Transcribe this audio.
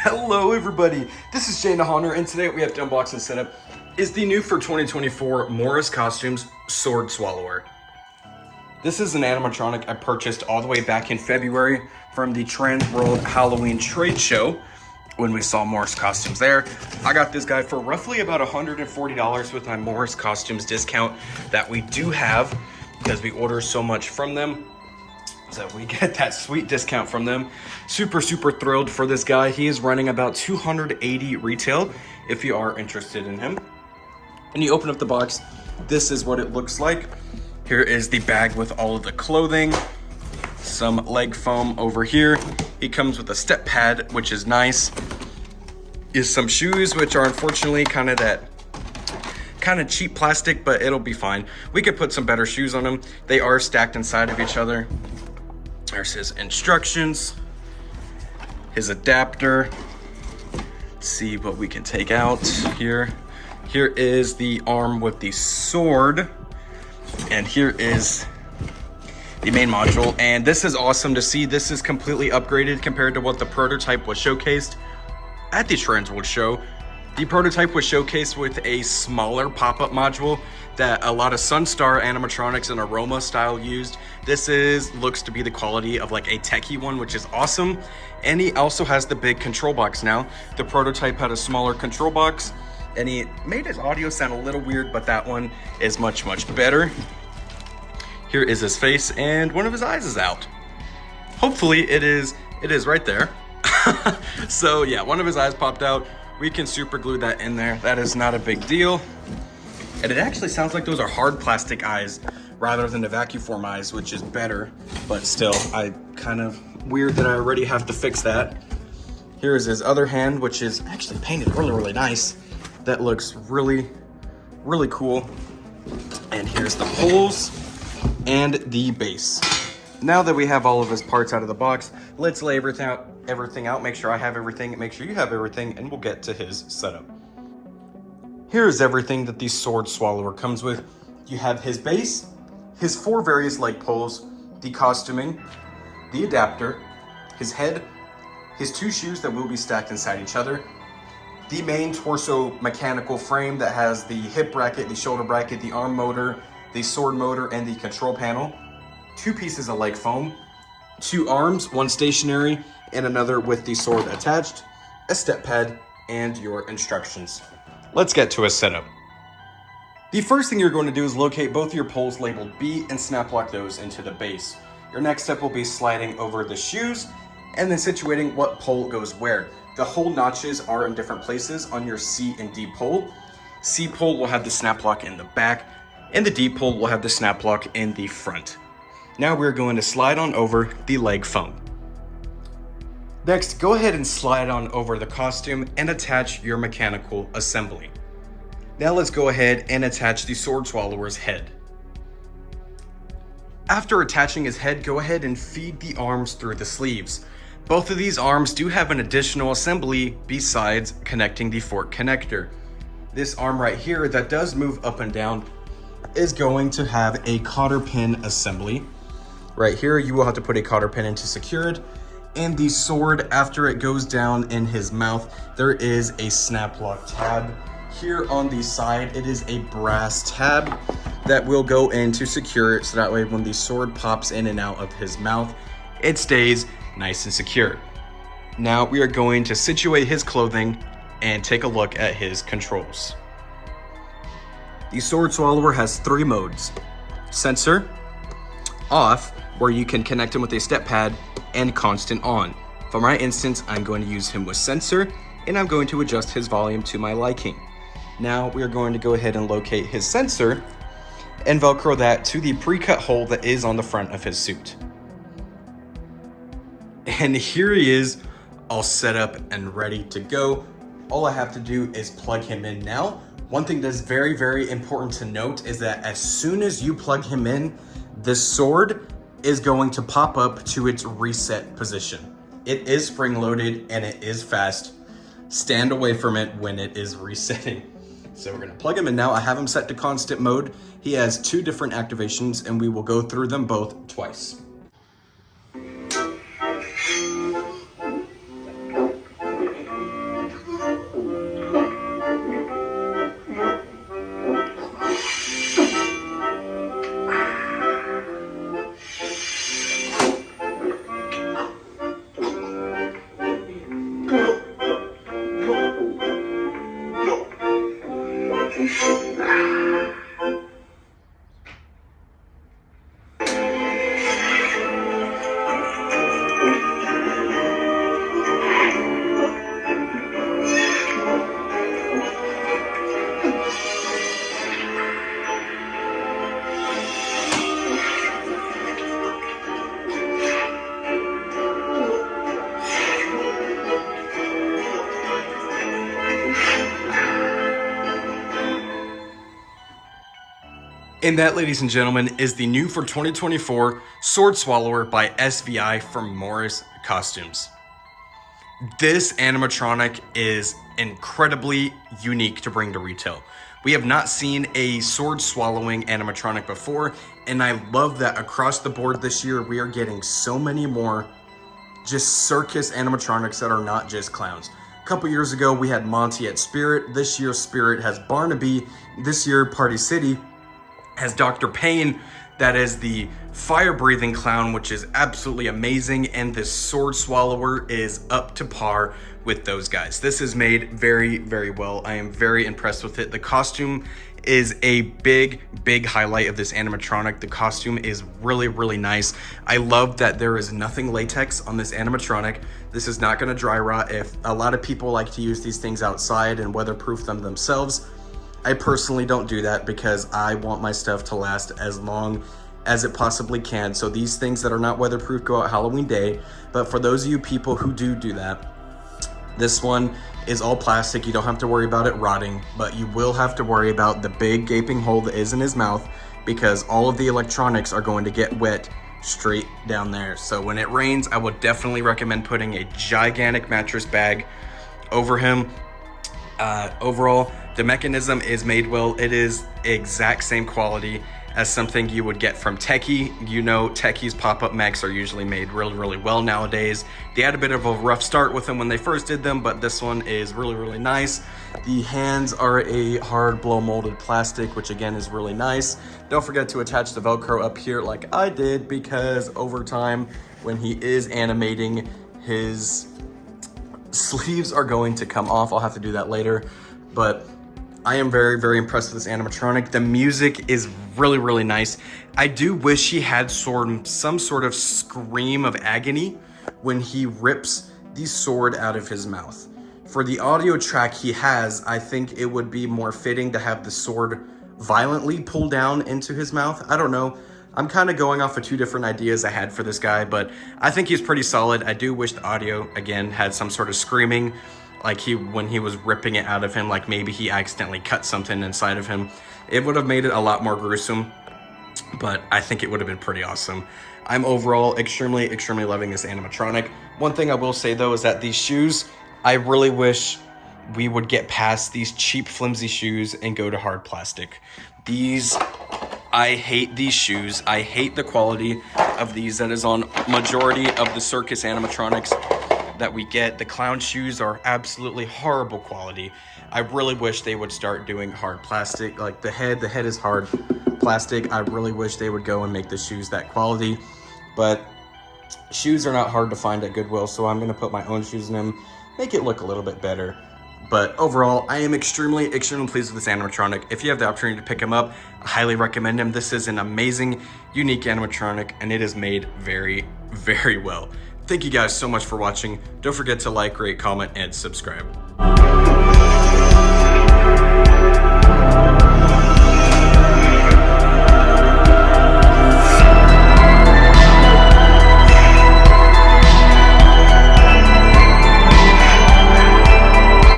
Hello everybody, this is jaydenshaunts, and today what we have to unbox and set up is the new for 2024 Morris Costumes Sword Swallower. This is an animatronic I purchased all the way back in February from the Trans World Halloween trade show when we saw Morris Costumes there. I got this guy for roughly about $140 with my Morris Costumes discount that we do have because we order so much from them. So we get that sweet discount from them. Super thrilled for this guy. He is running about $280 retail if you are interested in him. And you open up the box, this is what it looks like. Here is the bag with all of the clothing, some leg foam over here. He comes with a step pad, which is nice. Is some shoes, which are unfortunately kind of cheap plastic, but it'll be fine. We could put some better shoes on them. They are stacked inside of each other. There's his instructions, his adapter. Let's see what we can take out here. Here is the arm with the sword, and here is the main module. And this is awesome to see. This is completely upgraded compared to what the prototype was showcased at the Trans World show. The prototype was showcased with a smaller pop-up module that a lot of Sunstar animatronics and Aroma style used. This looks to be the quality of like a techie one, which is awesome. And he also has the big control box now. The prototype had a smaller control box and he made his audio sound a little weird, but that one is much better. Here is his face and one of his eyes is out. Hopefully it is right there. So yeah, one of his eyes popped out. We can super glue that in there. That is not a big deal. And it actually sounds like those are hard plastic eyes rather than the vacuum form eyes, which is better, but still, I kind of weird that I already have to fix that. Here is his other hand, which is actually painted really nice. That looks really cool. And here's the holes and the base. Now that we have all of his parts out of the box, let's lay everything out, make sure I have everything, make sure you have everything, and we'll get to his setup. Here's everything that the Sword Swallower comes with. You have his base, his 4 various leg poles, the costuming, the adapter, his head, his 2 shoes that will be stacked inside each other, the main torso mechanical frame that has the hip bracket, the shoulder bracket, the arm motor, the sword motor, and the control panel, 2 pieces of leg foam, 2 arms, 1 stationary and another with the sword attached, a step pad, and your instructions. Let's get to a setup. The first thing you're going to do is locate both your poles labeled B and snap lock those into the base. Your next step will be sliding over the shoes and then situating what pole goes where. The hole notches are in different places on your C and D pole. C pole will have the snap lock in the back, and the D pole will have the snap lock in the front. Now we're going to slide on over the leg foam. Next, go ahead and slide on over the costume and attach your mechanical assembly. Now let's go ahead and attach the Sword Swallower's head. After attaching his head, go ahead and feed the arms through the sleeves. Both of these arms do have an additional assembly besides connecting the fork connector. This arm right here that does move up and down is going to have a cotter pin assembly. Right here, you will have to put a cotter pin in to secure it. And the sword, after it goes down in his mouth, there is a snap lock tab. Here on the side, it is a brass tab that will go in to secure it, so that way when the sword pops in and out of his mouth, it stays nice and secure. Now we are going to situate his clothing and take a look at his controls. The Sword Swallower has 3 modes: sensor, off, where you can connect him with a step pad, and constant on. For my instance, I'm going to use him with sensor, and I'm going to adjust his volume to my liking. Now we are going to go ahead and locate his sensor and Velcro that to the pre-cut hole that is on the front of his suit. And here he is, all set up and ready to go. All I have to do is plug him in now. One thing that's very important to note is that as soon as you plug him in, the sword is going to pop up to its reset position. It is spring loaded and it is fast. Stand away from it when it is resetting. So we're gonna plug him in now. I have him set to constant mode. He has 2 different activations and we will go through them both twice. And that, ladies and gentlemen, is the new for 2024 Sword Swallower by SVI from Morris Costumes. This animatronic is incredibly unique to bring to retail. We have not seen a sword swallowing animatronic before, and I love that across the board this year we are getting so many more just circus animatronics that are not just clowns. A couple years ago we had Monty at Spirit. This year Spirit has Barnaby. This year Party City has Dr. Payne, that is the fire-breathing clown, which is absolutely amazing, and this sword swallower is up to par with those guys. This is made very, very well. I am very impressed with it. The costume is a big highlight of this animatronic. The costume is really, really nice. I love that there is nothing latex on this animatronic. This is not gonna dry rot. If a lot of people like to use these things outside and weatherproof them themselves, I personally don't do that because I want my stuff to last as long as it possibly can. So these things that are not weatherproof go out Halloween day. But for those of you people who do that, this one is all plastic. You don't have to worry about it rotting, but you will have to worry about the big gaping hole that is in his mouth, because all of the electronics are going to get wet straight down there. So when it rains, I would definitely recommend putting a gigantic mattress bag over him. Overall, the mechanism is made well. It is exact same quality as something you would get from Techie. You know, Techie's pop-up mechs are usually made really, really well nowadays. They had a bit of a rough start with them when they first did them, but this one is really, really nice. The hands are a hard blow molded plastic, which again is really nice. Don't forget to attach the Velcro up here like I did, because over time, when he is animating, his sleeves are going to come off. I'll have to do that later, but I am very, very impressed with this animatronic. The music is really, really nice. I do wish he had some sort of scream of agony when he rips the sword out of his mouth. For the audio track he has, I think it would be more fitting to have the sword violently pull down into his mouth. I don't know. I'm kind of going off of two different ideas I had for this guy, but I think he's pretty solid. I do wish the audio, again, had some sort of screaming, like when he was ripping it out of him, like maybe he accidentally cut something inside of him. It would have made it a lot more gruesome, but I think it would have been pretty awesome. I'm overall extremely loving this animatronic. One thing I will say though is that these shoes, I really wish we would get past these cheap flimsy shoes and go to hard plastic. I hate these shoes. I hate the quality of these that is on majority of the circus animatronics that we get. The clown shoes are absolutely horrible quality. I really wish they would start doing hard plastic. Like the head is hard plastic. I really wish they would go and make the shoes that quality, but shoes are not hard to find at Goodwill, so I'm gonna put my own shoes in them, make it look a little bit better. But overall, I am extremely pleased with this animatronic. If you have the opportunity to pick him up, I highly recommend him. This is an amazing, unique animatronic, and it is made very, very well. Thank you guys so much for watching. Don't forget to like, rate, comment, and subscribe.